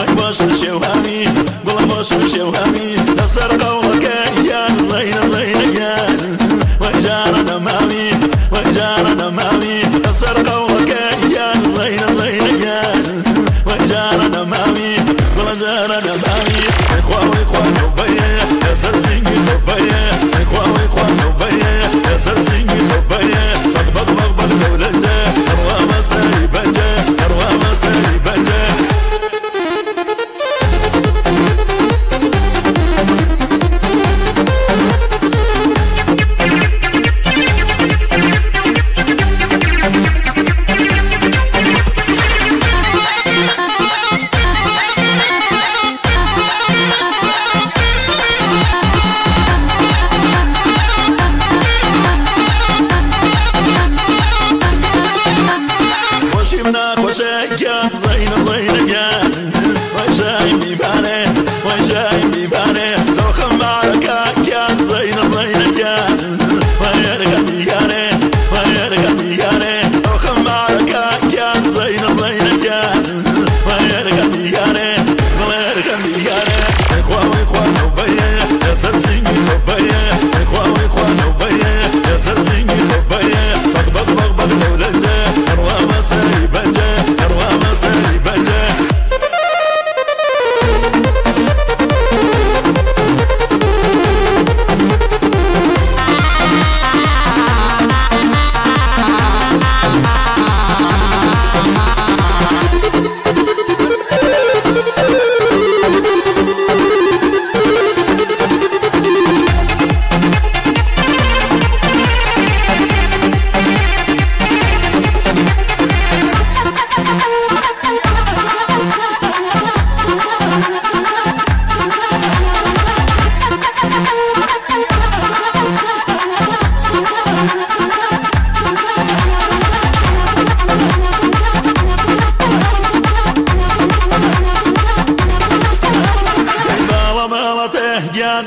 باش شوهامي والله باش شوهامي نصر قومك يا زين زين يا وجارنا مامي وجارنا مامي نصر قومك يا زين زين يا وجارنا مامي والله جارنا مامي اخوي اخواني وبيا يا سرسيني وبيا اخوي اخواني وبيا يا سرسيني وبيا بق بق بق دولته اروى مساري بنجه اروى مساري بنجه وشايك زين زين يا وشاي بيباني وشاي بيباني توخم معركة يا زين زين يا ويرغى بياني ويرغى بياني توخم معركة يا زين زين يا ويرغى بياني ويرغى بياني اخوي اخواني وبيا يا سرسيني وبيا اخوي اخواني وبيا يا سرسيني وبيا بق بق بق بق دولته اروى مساري بنجه اروى مساري بنجه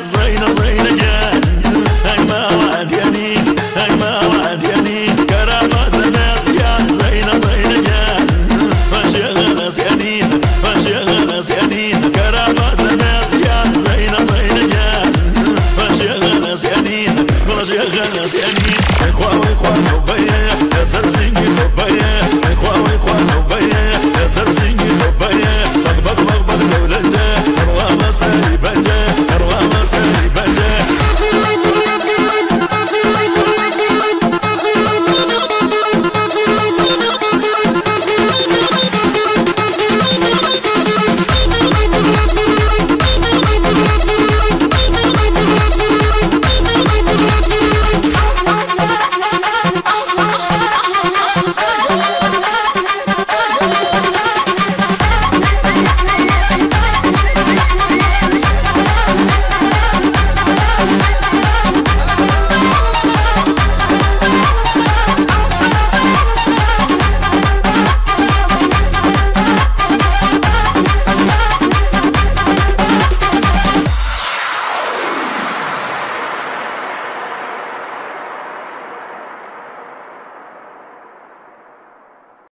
زين زين جان هاي ما وعدني هاي ما وعدني كرامات الناس جان زين زين جان وشغل سنين وشغل سنين كرامات الناس جان زين زين جان وشغل سنين وشغل سنين اخوي اخواني وبيا يا سرسيني